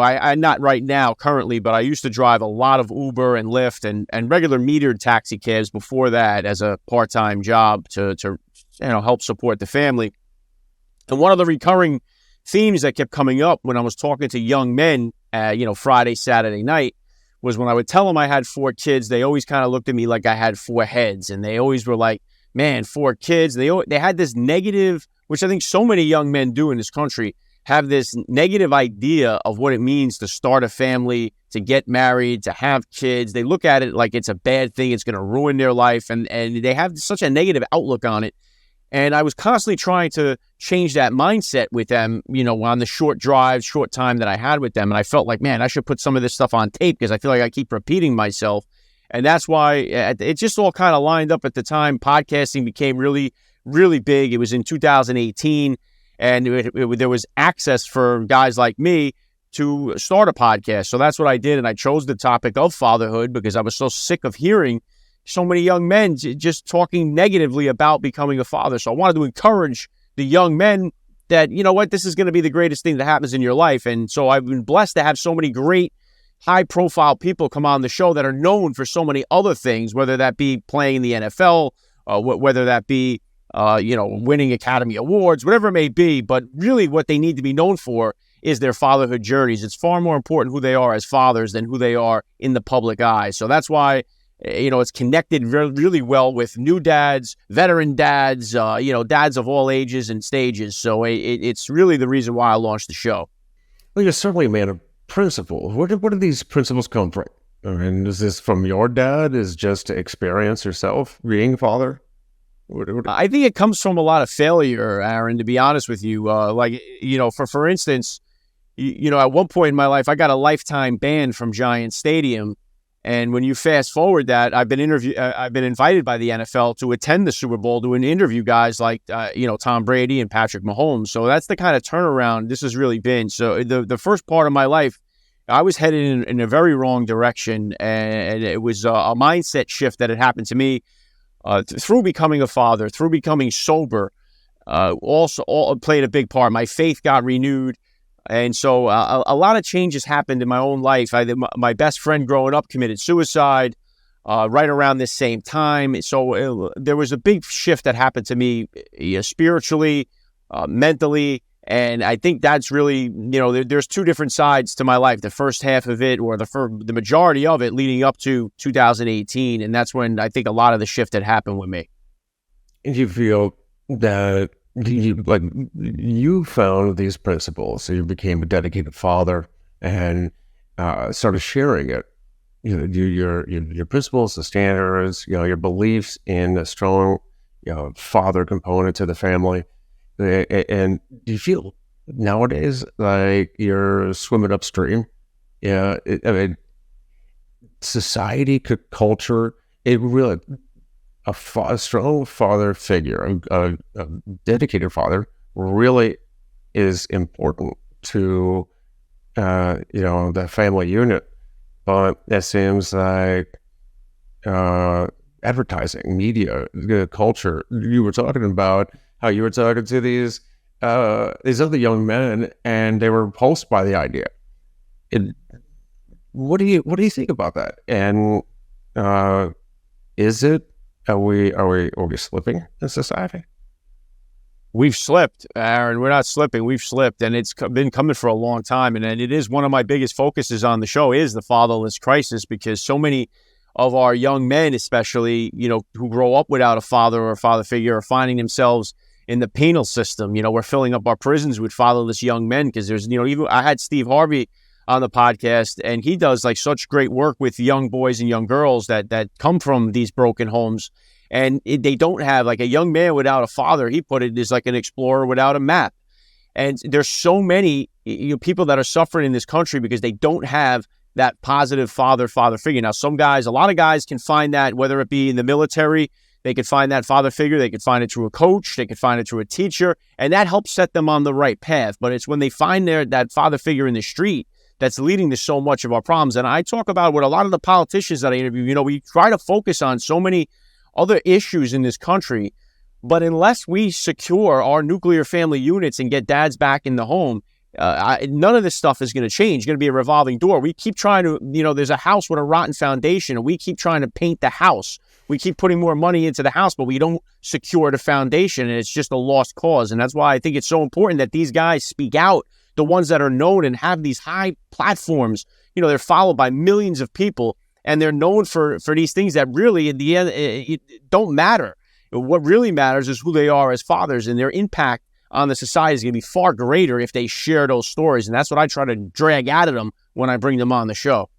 I not right now currently, but I used to drive a lot of Uber and Lyft and regular metered taxi cabs before that as a part-time job to help support the family. And one of the recurring themes that kept coming up when I was talking to young men, Friday, Saturday night, was when I would tell them I had 4 kids, they always kind of looked at me like I had 4 heads. And they always were like, man, 4 kids. They had this negative, which I think so many young men do in this country, have this negative idea of what it means to start a family, to get married, to have kids. They look at it like it's a bad thing. It's going to ruin their life. And they have such a negative outlook on it. And I was constantly trying to change that mindset with them, on the short drive, short time that I had with them. And I felt like, man, I should put some of this stuff on tape because I feel like I keep repeating myself. And that's why it just all kind of lined up at the time. Podcasting became really, really big. It was in 2018. And there was access for guys like me to start a podcast. So that's what I did. And I chose the topic of fatherhood because I was so sick of hearing so many young men just talking negatively about becoming a father. So I wanted to encourage the young men that, this is going to be the greatest thing that happens in your life. And so I've been blessed to have so many great high-profile people come on the show that are known for so many other things, whether that be playing in the NFL, whether that be, winning Academy Awards, whatever it may be. But really what they need to be known for is their fatherhood journeys. It's far more important who they are as fathers than who they are in the public eye. So that's why it's connected really well with new dads, veteran dads, dads of all ages and stages. So it's really the reason why I launched the show. Well, you're certainly a man of principle. Where do these principles come from? I mean, is this from your dad? Is just to experience yourself being a father? I think it comes from a lot of failure, Aaron, to be honest with you. For instance, at one point in my life, I got a lifetime ban from Giant Stadium. And when you fast forward that, I've been invited by the NFL to attend the Super Bowl to interview guys like, Tom Brady and Patrick Mahomes. So that's the kind of turnaround this has really been. So the first part of my life, I was headed in a very wrong direction. And it was a mindset shift that had happened to me through becoming a father, through becoming sober. Also played a big part. My faith got renewed. And so a lot of changes happened in my own life. My best friend growing up committed suicide right around this same time. So there was a big shift that happened to me spiritually, mentally. And I think that's really, there's 2 different sides to my life. The first half of it, or the majority of it, leading up to 2018. And that's when I think a lot of the shift had happened with me. And you feel that you found these principles, so you became a dedicated father and started sharing it. Your principles, the standards, your beliefs in a strong, father component to the family. And do you feel nowadays like you're swimming upstream? Yeah, society, culture, it really. A strong father figure, a dedicated father, really is important to, the family unit. But it seems like advertising, media, culture. You were talking about how you were talking to these other young men, and they were repulsed by the idea. What do you think about that? And is it? Are we slipping in society? We've slipped, Aaron. We're not slipping. We've slipped, and it's been coming for a long time. And it is one of my biggest focuses on the show is the fatherless crisis, because so many of our young men, especially, who grow up without a father or a father figure, are finding themselves in the penal system. We're filling up our prisons with fatherless young men because there's, even I had Steve Harvey on the podcast, and he does such great work with young boys and young girls that come from these broken homes, and they don't have a young man without a father. He put it as like an explorer without a map. And there's so many people that are suffering in this country because they don't have that positive father figure. Now, a lot of guys can find that, whether it be in the military, they could find that father figure. They could find it through a coach. They could find it through a teacher, and that helps set them on the right path. But it's when they find that father figure in the street that's leading to so much of our problems. And I talk about with a lot of the politicians that I interview, we try to focus on so many other issues in this country, but unless we secure our nuclear family units and get dads back in the home, None of this stuff is going to change. It's going to be a revolving door. We keep trying to, there's a house with a rotten foundation, and we keep trying to paint the house. We keep putting more money into the house, but we don't secure the foundation, and it's just a lost cause. And that's why I think it's so important that these guys speak out, the ones that are known and have these high platforms. They're followed by millions of people, and they're known for these things that really, in the end, it don't matter. What really matters is who they are as fathers, and their impact on the society is going to be far greater if they share those stories. And that's what I try to drag out of them when I bring them on the show.